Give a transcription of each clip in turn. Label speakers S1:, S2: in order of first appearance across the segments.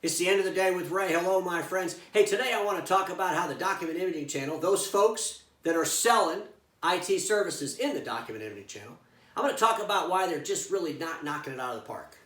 S1: It's the end of the day with Ray. Hello, my friends. Hey, today I want to talk about how the document imaging channel, those folks that are selling IT services in the document imaging channel, I'm going to talk about why they're just really not knocking it out of the park.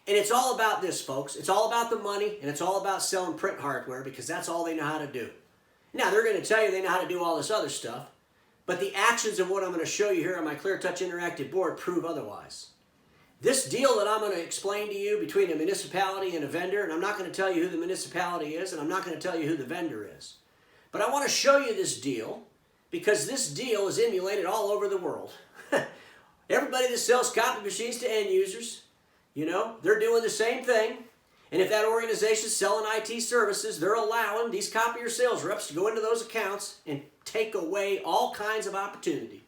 S1: And it's all about this, folks. It's all about the money, and it's all about selling print hardware because that's all they know how to do. Now, they're going to tell you they know how to do all this other stuff, but the actions of what I'm going to show you here on my ClearTouch interactive board prove otherwise. This deal that I'm going to explain to you between a municipality and a vendor, and I'm not going to tell you who the municipality is, and I'm not going to tell you who the vendor is. But I want to show you this deal because this deal is emulated all over the world. Everybody that sells copy machines to end users, you know, they're doing the same thing. And if that organization is selling IT services, they're allowing these copier sales reps to go into those accounts and take away all kinds of opportunity.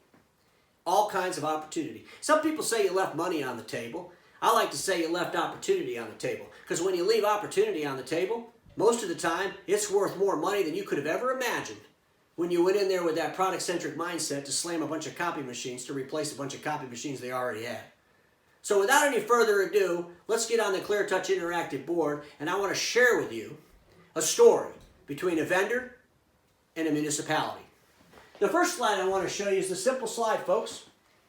S1: All kinds of opportunity. Some people say you left money on the table. I like to say you left opportunity on the table. Because when you leave opportunity on the table, most of the time, it's worth more money than you could have ever imagined when you went in there with that product-centric mindset to slam a bunch of copy machines to replace a bunch of copy machines they already had. So without any further ado, let's get on the ClearTouch interactive board, and I want to share with you a story between a vendor and a municipality. The first slide I want to show you is the simple slide, folks.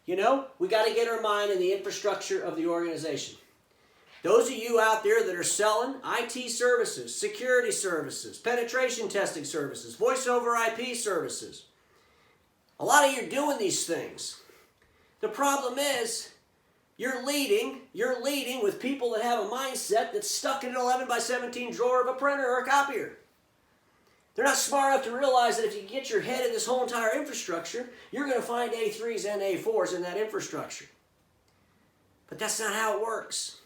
S1: You know, we got to get our mind in the infrastructure of the organization. Those of you out there that are selling IT services, security services, penetration testing services, voice over IP services, a lot of you are doing these things. The problem is you're leading with people that have a mindset that's stuck in an 11 by 17 drawer of a printer or a copier. They're not smart enough to realize that if you get your head in this whole entire infrastructure, you're going to find A3s and A4s in that infrastructure. But that's not how it works.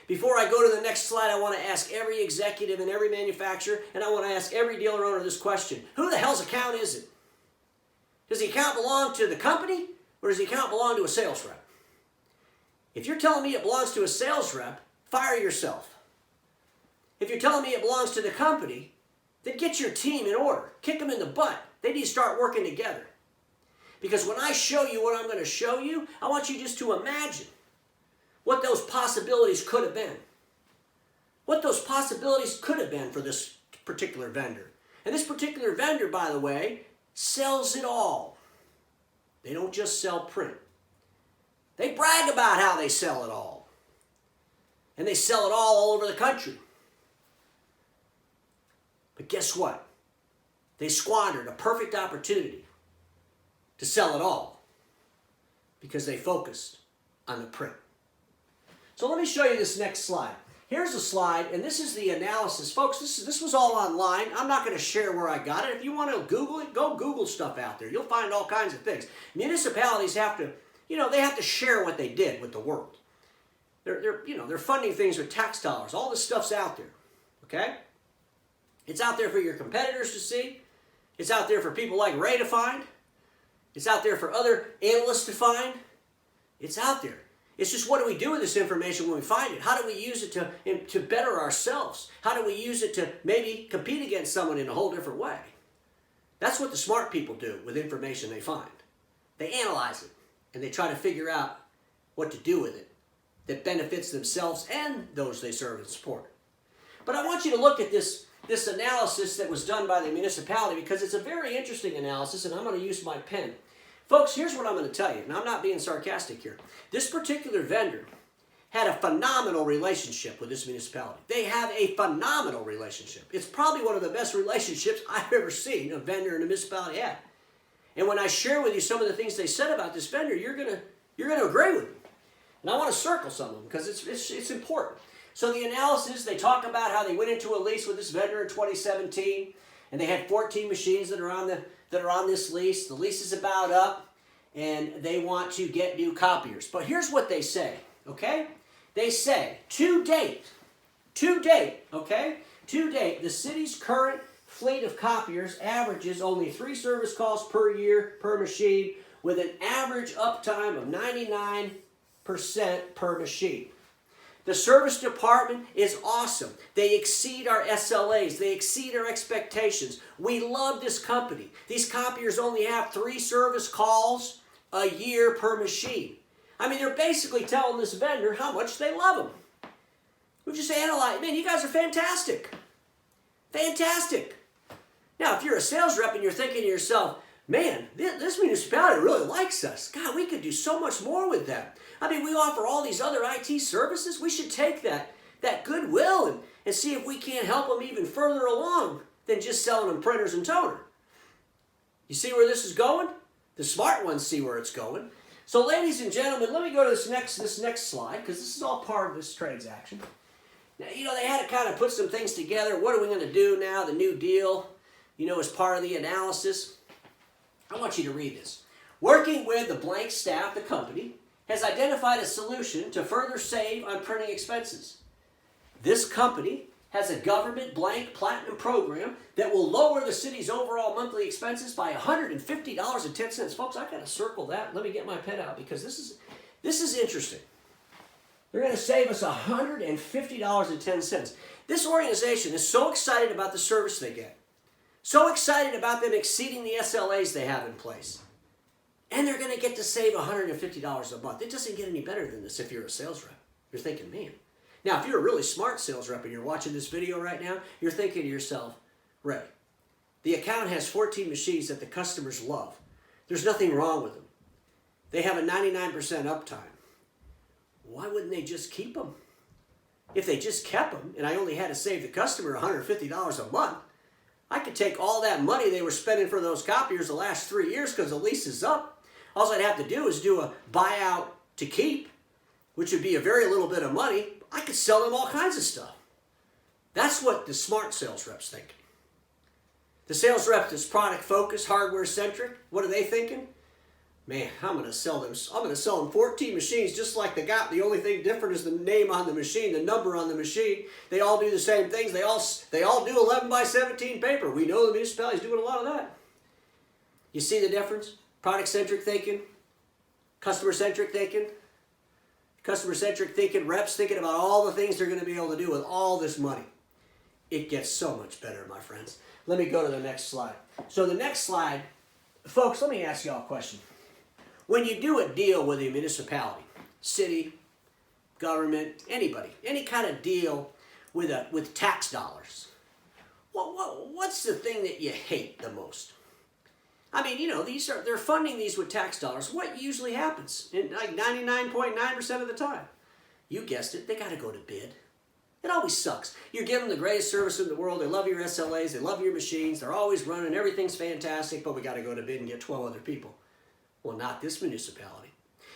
S1: Before I go to the next slide, I want to ask every executive and every manufacturer, and I want to ask every dealer owner this question. Who the hell's account is it? Does the account belong to the company, or does the account belong to a sales rep? If you're telling me it belongs to a sales rep, fire yourself. If you're telling me it belongs to the company, then get your team in order. Kick them in the butt. They need to start working together. Because when I show you what I'm going to show you, I want you just to imagine what those possibilities could have been. What those possibilities could have been for this particular vendor. And this particular vendor, by the way, sells it all. They don't just sell print. They brag about how they sell it all. And they sell it all over the country. But guess what? They squandered a perfect opportunity to sell it all because they focused on the print. So let me show you this next slide. Here's a slide, and this is the analysis. Folks, this was all online. I'm not going to share where I got it. If you want to Google it, go Google stuff out there. You'll find all kinds of things. Municipalities have to, they have to share what they did with the world. They're funding things with tax dollars. All this stuff's out there, okay? It's out there for your competitors to see. It's out there for people like Ray to find. It's out there for other analysts to find. It's out there. It's just what do we do with this information when we find it? How do we use it to better ourselves? How do we use it to maybe compete against someone in a whole different way? That's what the smart people do with information they find. They analyze it, and they try to figure out what to do with it that benefits themselves and those they serve and support. But I want you to look at this analysis that was done by the municipality because it's a very interesting analysis, and I'm going to use my pen. Folks, here's what I'm going to tell you, and I'm not being sarcastic here. This particular vendor had a phenomenal relationship with this municipality. They have a phenomenal relationship. It's probably one of the best relationships I've ever seen a vendor and a municipality have. And when I share with you some of the things they said about this vendor, you're going to agree with me. And I want to circle some of them because it's important. So the analysis, they talk about how they went into a lease with this vendor in 2017, and they had 14 machines that are on this lease. The lease is about up, and they want to get new copiers. But here's what they say, okay? They say, to date, okay? To date, the city's current fleet of copiers averages only 3 service calls per year per machine with an average uptime of 99% per machine. The service department is awesome. They exceed our SLAs. They exceed our expectations. We love this company. These copiers only have 3 service calls a year per machine. I mean, they're basically telling this vendor how much they love them. We've just analyzed, man, you guys are fantastic. Fantastic. Now, if you're a sales rep and you're thinking to yourself, man, this municipality really likes us. God, we could do so much more with them. I mean, we offer all these other IT services. We should take that goodwill and see if we can't help them even further along than just selling them printers and toner. You see where this is going? The smart ones see where it's going. So, ladies and gentlemen, let me go to this next slide, because this is all part of this transaction. Now, they had to kind of put some things together. What are we going to do now? The new deal, as part of the analysis. I want you to read this. Working with the blank staff, the company has identified a solution to further save on printing expenses. This company has a government blank platinum program that will lower the city's overall monthly expenses by $150.10. Folks, I got to circle that. Let me get my pen out, because this is interesting. They're going to save us $150.10. This organization is so excited about the service they get, so excited about them exceeding the SLAs they have in place, and they're going to get to save $150 a month. It doesn't get any better than this if you're a sales rep. You're thinking, man. Now, if you're a really smart sales rep and you're watching this video right now, you're thinking to yourself, Ray, the account has 14 machines that the customers love. There's nothing wrong with them. They have a 99% uptime. Why wouldn't they just keep them? If they just kept them, and I only had to save the customer $150 a month, I could take all that money they were spending for those copiers the last 3 years because the lease is up. All I'd have to do is do a buyout to keep, which would be a very little bit of money. I could sell them all kinds of stuff. That's what the smart sales rep's thinking. The sales rep that's product focused, hardware centric, what are they thinking? Man, I'm going to sell them 14 machines just like they got. The only thing different is the name on the machine, the number on the machine. They all do the same things. They all do 11 by 17 paper. We know the municipality's doing a lot of that. You see the difference? Product centric thinking, customer centric thinking. Customer-centric thinking, reps thinking about all the things they're going to be able to do with all this money. It gets so much better, my friends. Let me go to the next slide. So the next slide, folks, let me ask you all a question. When you do a deal with a municipality, city, government, anybody, any kind of deal with tax dollars, what's the thing that you hate the most? I mean, they're funding these with tax dollars. What usually happens? Like 99.9% of the time. You guessed it, they got to go to bid. It always sucks. You're giving them the greatest service in the world. They love your SLAs. They love your machines. They're always running. Everything's fantastic, but we got to go to bid and get 12 other people. Well, not this municipality.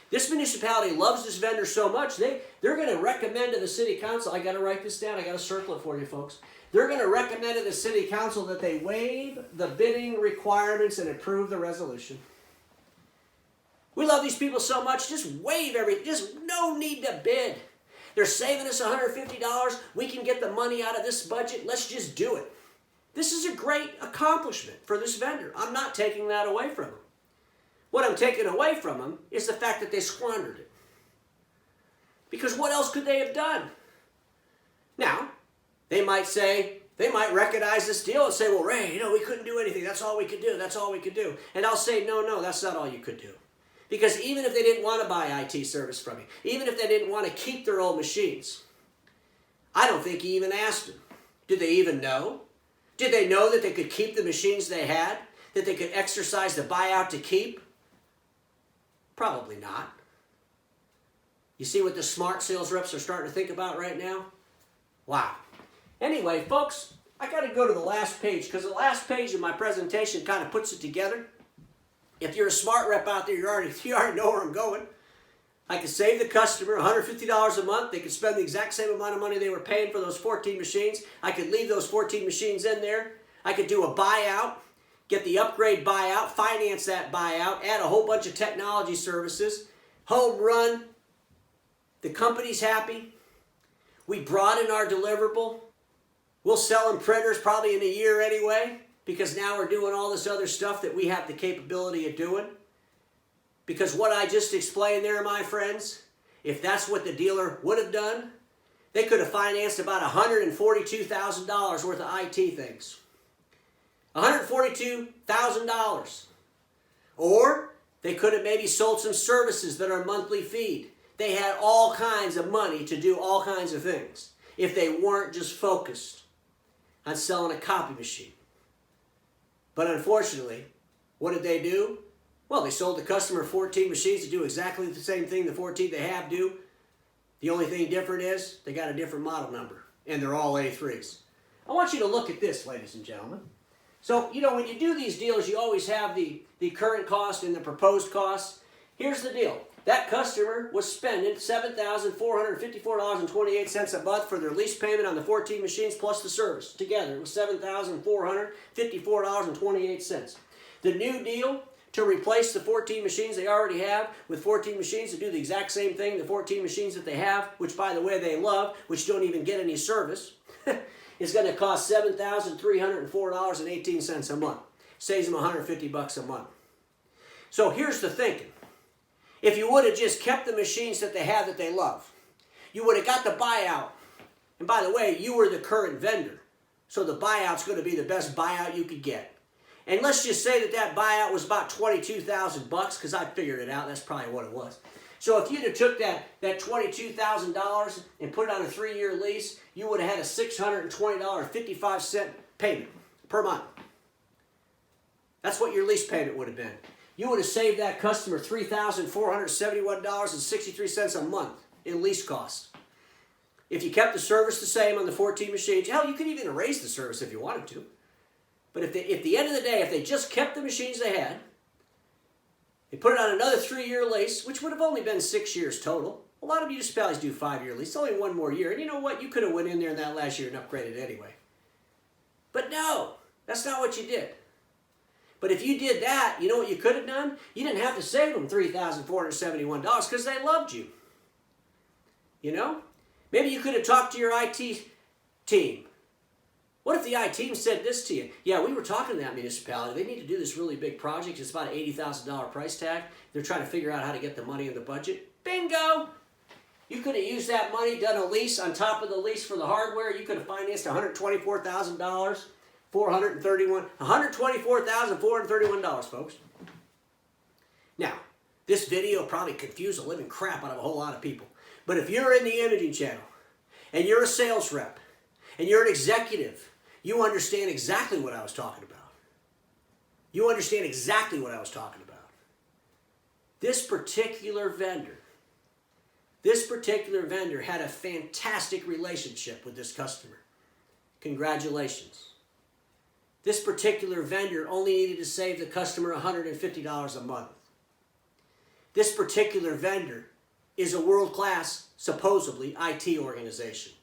S1: This municipality loves this vendor so much, they're going to recommend to the city council. I got to write this down. I got to circle it for you, folks. They're going to recommend to the city council that they waive the bidding requirements and approve the resolution. We love these people so much, just waive everything. Just no need to bid. They're saving us $150. We can get the money out of this budget. Let's just do it. This is a great accomplishment for this vendor. I'm not taking that away from them. What I'm taking away from them is the fact that they squandered it. Because what else could they have done? Now, they might recognize this deal and say, well, Ray, we couldn't do anything. That's all we could do. That's all we could do. And I'll say, no, that's not all you could do. Because even if they didn't want to buy IT service from you, even if they didn't want to keep their old machines, I don't think he even asked them. Did they even know? Did they know that they could keep the machines they had? That they could exercise the buyout to keep? Probably not. You see what the smart sales reps are starting to think about right now? Wow. Anyway, folks, I got to go to the last page because the last page of my presentation kind of puts it together. If you're a smart rep out there, you already know where I'm going. I could save the customer $150 a month. They could spend the exact same amount of money they were paying for those 14 machines. I could leave those 14 machines in there. I could do a buyout, get the upgrade buyout, finance that buyout, add a whole bunch of technology services, home run. The company's happy. We broaden our deliverable. We'll sell them printers probably in a year anyway, because now we're doing all this other stuff that we have the capability of doing. Because what I just explained there, my friends, if that's what the dealer would have done, they could have financed about $142,000 worth of IT things. $142,000. Or they could have maybe sold some services that are monthly feed. They had all kinds of money to do all kinds of things. if they weren't just focused on selling a copy machine. But unfortunately, what did they do? Well, they sold the customer 14 machines to do exactly the same thing the 14 they have do. The only thing different is they got a different model number, and they're all A3s. I want you to look at this, ladies and gentlemen. So, you know, when you do these deals, you always have the current cost and the proposed cost. Here's the deal. That customer was spending $7,454.28 a month for their lease payment on the 14 machines plus the service. Together, it was $7,454.28. The new deal, to replace the 14 machines they already have with 14 machines to do the exact same thing, the 14 machines that they have, which by the way they love, which don't even get any service, is going to cost $7,304.18 a month. Saves them $150 a month. So here's the thinking. If you would have just kept the machines that they have that they love, you would have got the buyout. And by the way, you were the current vendor. So the buyout's going to be the best buyout you could get. And let's just say that that buyout was about $22,000, because I figured it out. That's probably what it was. So if you'd have took that $22,000 and put it on a 3-year lease, you would have had a $620.55 payment per month. That's what your lease payment would have been. You would have saved that customer $3,471.63 a month in lease costs. If you kept the service the same on the 14 machines, hell, you could even raise the service if you wanted to. But at the end of the day, if they just kept the machines they had, they put it on another 3-year lease, which would have only been 6 years total. A lot of municipalities do 5-year lease, only one more year. And you know what? You could have went in there in that last year and upgraded anyway. But no, that's not what you did. But if you did that, you know what you could have done? You didn't have to save them $3,471 because they loved you. You know? Maybe you could have talked to your IT team. What if the IT team said this to you? Yeah, we were talking to that municipality. They need to do this really big project. It's about an $80,000 price tag. They're trying to figure out how to get the money in the budget. Bingo! You could have used that money, done a lease on top of the lease for the hardware. You could have financed $124,000. $124,431, folks. Now, this video probably confused the living crap out of a whole lot of people. But if you're in the imaging channel, and you're a sales rep, and you're an executive, you understand exactly what I was talking about. You understand exactly what I was talking about. This particular vendor had a fantastic relationship with this customer. Congratulations. This particular vendor only needed to save the customer $150 a month. This particular vendor is a world-class, supposedly, IT organization.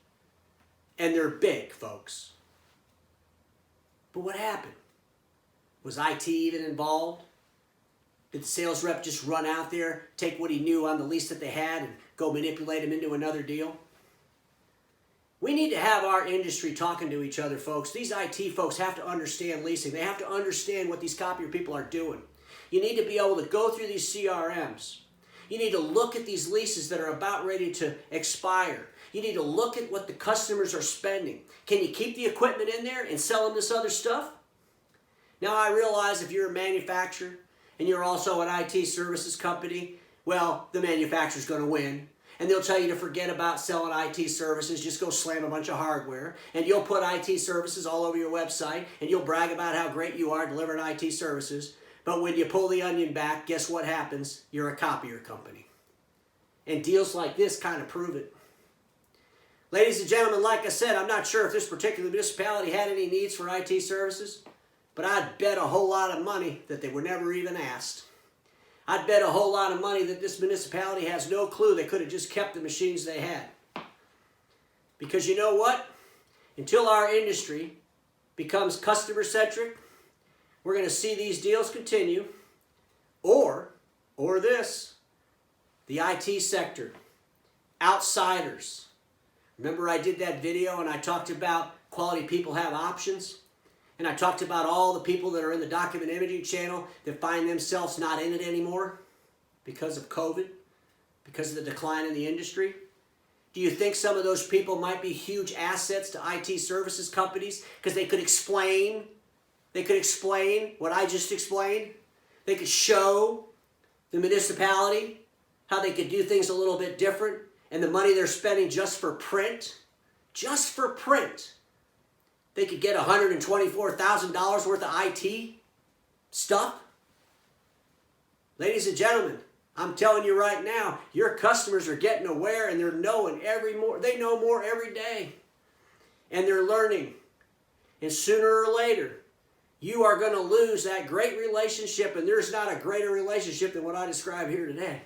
S1: And they're big, folks. But what happened? Was IT even involved? Did the sales rep just run out there, take what he knew on the lease that they had, and go manipulate him into another deal? We need to have our industry talking to each other, folks. These IT folks have to understand leasing. They have to understand what these copier people are doing. You need to be able to go through these CRMs. You need to look at these leases that are about ready to expire. You need to look at what the customers are spending. Can you keep the equipment in there and sell them this other stuff? Now, I realize if you're a manufacturer and you're also an IT services company, well, the manufacturer's going to win. And they'll tell you to forget about selling IT services, just go slam a bunch of hardware. And you'll put IT services all over your website, and you'll brag about how great you are delivering IT services. But when you pull the onion back, guess what happens? You're a copier company. And deals like this kind of prove it. Ladies and gentlemen, like I said, I'm not sure if this particular municipality had any needs for IT services, but I'd bet a whole lot of money that they were never even asked. I'd bet a whole lot of money that this municipality has no clue they could have just kept the machines they had. Because you know what? Until our industry becomes customer-centric, we're going to see these deals continue. Or this, the IT sector, outsiders. Remember I did that video and I talked about quality people have options? And I talked about all the people that are in the document imaging channel that find themselves not in it anymore because of COVID, because of the decline in the industry. Do you think some of those people might be huge assets to IT services companies because they could explain what I just explained? They could show the municipality how they could do things a little bit different, and the money they're spending just for print, just for print, they could get $124,000 worth of IT stuff. Ladies and gentlemen, I'm telling you right now, your customers are getting aware and they're knowing they know more every day. And they're learning. And sooner or later, you are going to lose that great relationship, and there's not a greater relationship than what I describe here today.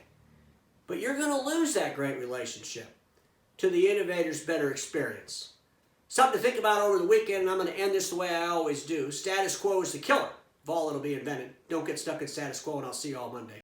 S1: But you're going to lose that great relationship to the innovator's better experience. Something to think about over the weekend, and I'm going to end this the way I always do. Status quo is the killer of all that'll be invented. Don't get stuck in status quo, and I'll see you all Monday.